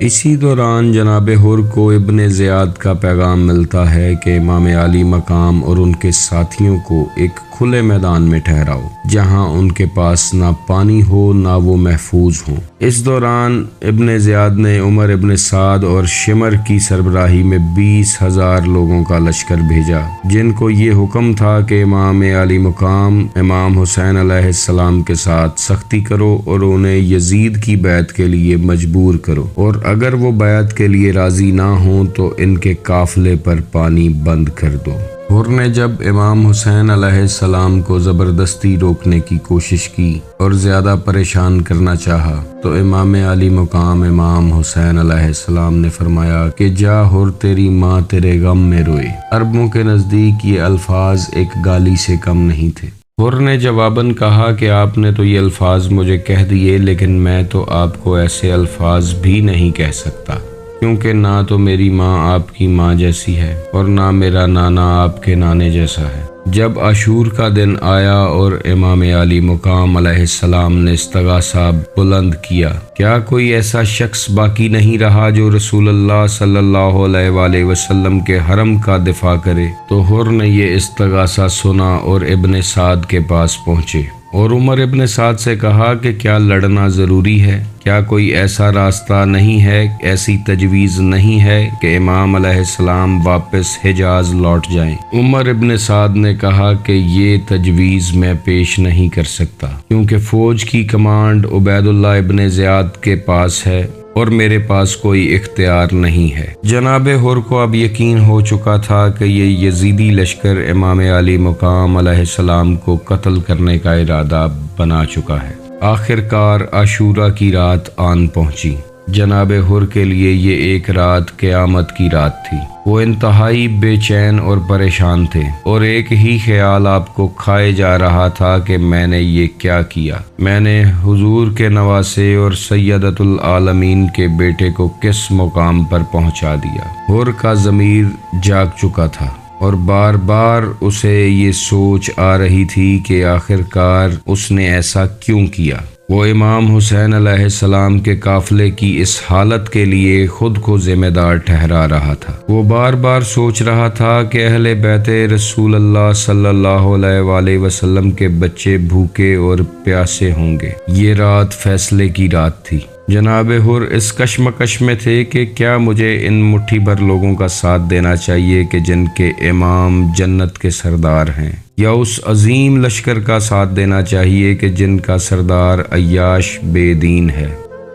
اسی دوران جناب حر کو ابن زیاد کا پیغام ملتا ہے کہ امام علی مقام اور ان کے ساتھیوں کو ایک کھلے میدان میں ٹھہراؤ جہاں ان کے پاس نہ پانی ہو نہ وہ محفوظ ہوں۔ اس دوران ابن زیاد نے عمر ابن سعد اور شمر کی سربراہی میں 20,000 لوگوں کا لشکر بھیجا، جن کو یہ حکم تھا کہ امام علی مقام امام حسین علیہ السلام کے ساتھ سختی کرو اور انہیں یزید کی بیعت کے لیے مجبور کرو، اور اگر وہ بیعت کے لیے راضی نہ ہوں تو ان کے قافلے پر پانی بند کر دو۔ حر نے جب امام حسین علیہ السلام کو زبردستی روکنے کی کوشش کی اور زیادہ پریشان کرنا چاہا تو امام علی مقام امام حسین علیہ السلام نے فرمایا کہ جا حر، تیری ماں تیرے غم میں روئے۔ عربوں کے نزدیک یہ الفاظ ایک گالی سے کم نہیں تھے۔ حر نے جواباً کہا کہ آپ نے تو یہ الفاظ مجھے کہہ دیے، لیکن میں تو آپ کو ایسے الفاظ بھی نہیں کہہ سکتا، کیونکہ نہ تو میری ماں آپ کی ماں جیسی ہے اور نہ میرا نانا آپ کے نانے جیسا ہے۔ جب عاشور کا دن آیا اور امام علی مقام علیہ السلام نے استغاثہ بلند کیا، کیا کوئی ایسا شخص باقی نہیں رہا جو رسول اللہ صلی اللہ علیہ وآلہ وسلم کے حرم کا دفاع کرے؟ تو حر نے یہ استغاثہ سنا اور ابن سعد کے پاس پہنچے اور عمر ابن سعد سے کہا کہ کیا لڑنا ضروری ہے؟ کیا کوئی ایسا راستہ نہیں ہے، ایسی تجویز نہیں ہے کہ امام علیہ السلام واپس حجاز لوٹ جائیں؟ عمر ابن سعد نے کہا کہ یہ تجویز میں پیش نہیں کر سکتا، کیونکہ فوج کی کمانڈ عبید اللہ ابن زیاد کے پاس ہے اور میرے پاس کوئی اختیار نہیں ہے۔ جناب حر کو اب یقین ہو چکا تھا کہ یہ یزیدی لشکر امام علی مقام علیہ السلام کو قتل کرنے کا ارادہ بنا چکا ہے۔ آخر کار عاشورہ کی رات آن پہنچی۔ جناب حر کے لیے یہ ایک رات قیامت کی رات تھی۔ وہ انتہائی بے چین اور پریشان تھے اور ایک ہی خیال آپ کو کھائے جا رہا تھا کہ میں نے یہ کیا کیا؟ میں نے حضور کے نواسے اور سیدۃ العالمین کے بیٹے کو کس مقام پر پہنچا دیا؟ حر کا ضمیر جاگ چکا تھا اور بار بار اسے یہ سوچ آ رہی تھی کہ آخر کار اس نے ایسا کیوں کیا۔ وہ امام حسین علیہ السلام کے قافلے کی اس حالت کے لیے خود کو ذمہ دار ٹھہرا رہا تھا۔ وہ بار بار سوچ رہا تھا کہ اہل بیت رسول اللہ صلی اللہ علیہ وآلہ وسلم کے بچے بھوکے اور پیاسے ہوں گے۔ یہ رات فیصلے کی رات تھی۔ جناب حر اس کشمکش میں تھے کہ کیا مجھے ان مٹھی بھر لوگوں کا ساتھ دینا چاہیے کہ جن کے امام جنت کے سردار ہیں، یا اس عظیم لشکر کا ساتھ دینا چاہیے کہ جن کا سردار عیاش بے دین ہے؟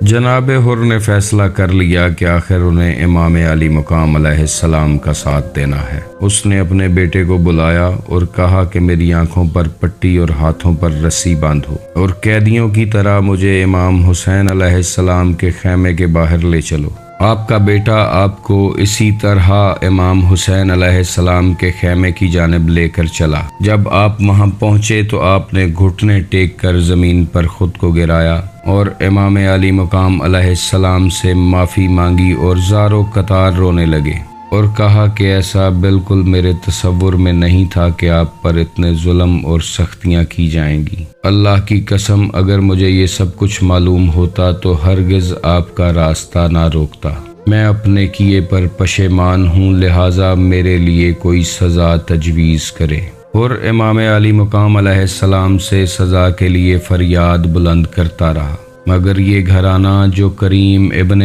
جناب حر نے فیصلہ کر لیا کہ آخر انہیں امام علی مقام علیہ السلام کا ساتھ دینا ہے۔ اس نے اپنے بیٹے کو بلایا اور کہا کہ میری آنکھوں پر پٹی اور ہاتھوں پر رسی باندھو اور قیدیوں کی طرح مجھے امام حسین علیہ السلام کے خیمے کے باہر لے چلو۔ آپ کا بیٹا آپ کو اسی طرح امام حسین علیہ السلام کے خیمے کی جانب لے کر چلا۔ جب آپ وہاں پہنچے تو آپ نے گھٹنے ٹیک کر زمین پر خود کو گرایا اور امام علی مقام علیہ السلام سے معافی مانگی اور زارو قطار رونے لگے اور کہا کہ ایسا بالکل میرے تصور میں نہیں تھا کہ آپ پر اتنے ظلم اور سختیاں کی جائیں گی۔ اللہ کی قسم، اگر مجھے یہ سب کچھ معلوم ہوتا تو ہرگز آپ کا راستہ نہ روکتا۔ میں اپنے کیے پر پشیمان ہوں، لہٰذا میرے لیے کوئی سزا تجویز کرے۔ اور امام علی مقام علیہ السلام سے سزا کے لیے فریاد بلند کرتا رہا، مگر یہ گھرانہ جو کریم ابن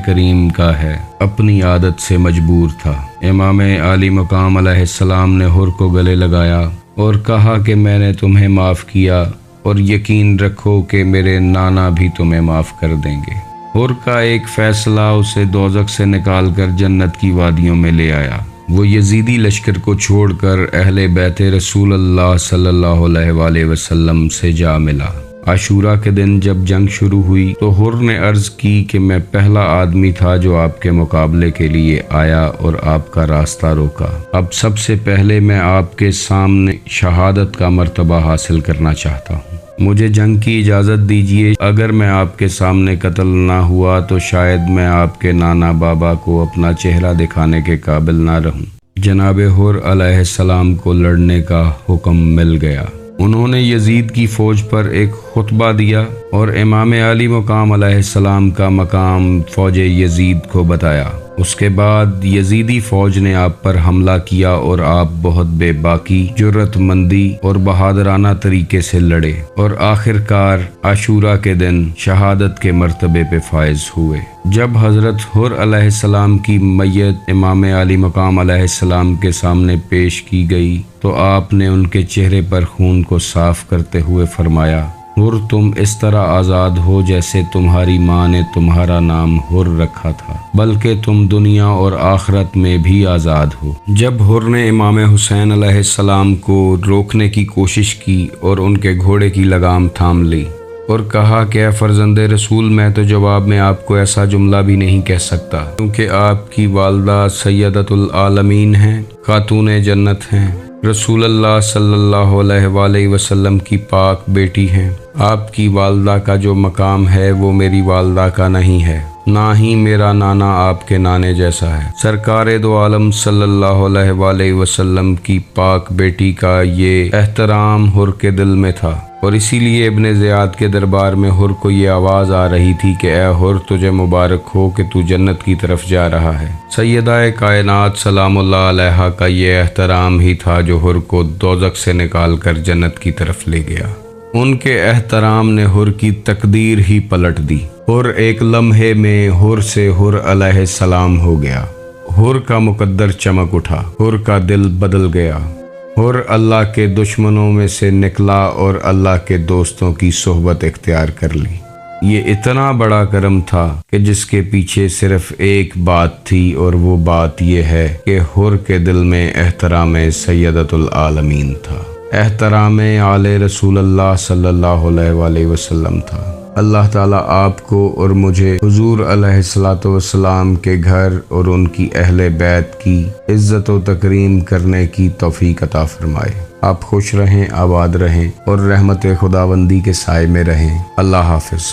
کریم کا ہے اپنی عادت سے مجبور تھا۔ امام علی مقام علیہ السلام نے حر کو گلے لگایا اور کہا کہ میں نے تمہیں معاف کیا اور یقین رکھو کہ میرے نانا بھی تمہیں معاف کر دیں گے۔ حر کا ایک فیصلہ اسے دوزخ سے نکال کر جنت کی وادیوں میں لے آیا۔ وہ یزیدی لشکر کو چھوڑ کر اہل بیت رسول اللہ صلی اللہ علیہ وآلہ وسلم سے جا ملا۔ عاشورہ کے دن جب جنگ شروع ہوئی تو حر نے عرض کی کہ میں پہلا آدمی تھا جو آپ کے مقابلے کے لیے آیا اور آپ کا راستہ روکا۔ اب سب سے پہلے میں آپ کے سامنے شہادت کا مرتبہ حاصل کرنا چاہتا ہوں۔ مجھے جنگ کی اجازت دیجیے۔ اگر میں آپ کے سامنے قتل نہ ہوا تو شاید میں آپ کے نانا بابا کو اپنا چہرہ دکھانے کے قابل نہ رہوں۔ جناب حر علیہ السلام کو لڑنے کا حکم مل گیا۔ انہوں نے یزید کی فوج پر ایک خطبہ دیا اور امام علی مقام علیہ السلام کا مقام فوج یزید کو بتایا۔ اس کے بعد یزیدی فوج نے آپ پر حملہ کیا اور آپ بہت بے باکی، جرأت مندی اور بہادرانہ طریقے سے لڑے اور آخر کار عاشورہ کے دن شہادت کے مرتبے پہ فائز ہوئے۔ جب حضرت حر علیہ السلام کی میت امام علی مقام علیہ السلام کے سامنے پیش کی گئی تو آپ نے ان کے چہرے پر خون کو صاف کرتے ہوئے فرمایا، حر تم اس طرح آزاد ہو جیسے تمہاری ماں نے تمہارا نام حر رکھا تھا، بلکہ تم دنیا اور آخرت میں بھی آزاد ہو۔ جب حر نے امام حسین علیہ السلام کو روکنے کی کوشش کی اور ان کے گھوڑے کی لگام تھام لی اور کہا کہ اے فرزند رسول، میں تو جواب میں آپ کو ایسا جملہ بھی نہیں کہہ سکتا، کیونکہ آپ کی والدہ سیدۃ العالمین ہیں، خاتون جنت ہیں، رسول اللہ صلی اللہ علیہ وآلہ وسلم کی پاک بیٹی ہیں۔ آپ کی والدہ کا جو مقام ہے وہ میری والدہ کا نہیں ہے، نہ ہی میرا نانا آپ کے نانے جیسا ہے۔ سرکار دو عالم صلی اللہ علیہ وآلہ وسلم کی پاک بیٹی کا یہ احترام حر کے دل میں تھا، اور اسی لیے ابن زیاد کے دربار میں حر کو یہ آواز آ رہی تھی کہ اے حر، تجھے مبارک ہو کہ تو جنت کی طرف جا رہا ہے۔ سیدہ کائنات سلام اللہ علیہا کا یہ احترام ہی تھا جو حر کو دوزخ سے نکال کر جنت کی طرف لے گیا۔ ان کے احترام نے حر کی تقدیر ہی پلٹ دی۔ حر ایک لمحے میں حر سے حر علیہ السلام ہو گیا۔ حر کا مقدر چمک اٹھا، حر کا دل بدل گیا۔ حر اللہ کے دشمنوں میں سے نکلا اور اللہ کے دوستوں کی صحبت اختیار کر لی۔ یہ اتنا بڑا کرم تھا کہ جس کے پیچھے صرف ایک بات تھی، اور وہ بات یہ ہے کہ حر کے دل میں احترام سیدۃ العالمین تھا، احترام آل رسول اللہ صلی اللہ علیہ وآلہ وسلم تھا۔ اللہ تعالیٰ آپ کو اور مجھے حضور علیہ الصلاۃ والسلام کے گھر اور ان کی اہل بیت کی عزت و تکریم کرنے کی توفیق عطا فرمائے۔ آپ خوش رہیں، آباد رہیں اور رحمت خداوندی کے سائے میں رہیں۔ اللہ حافظ۔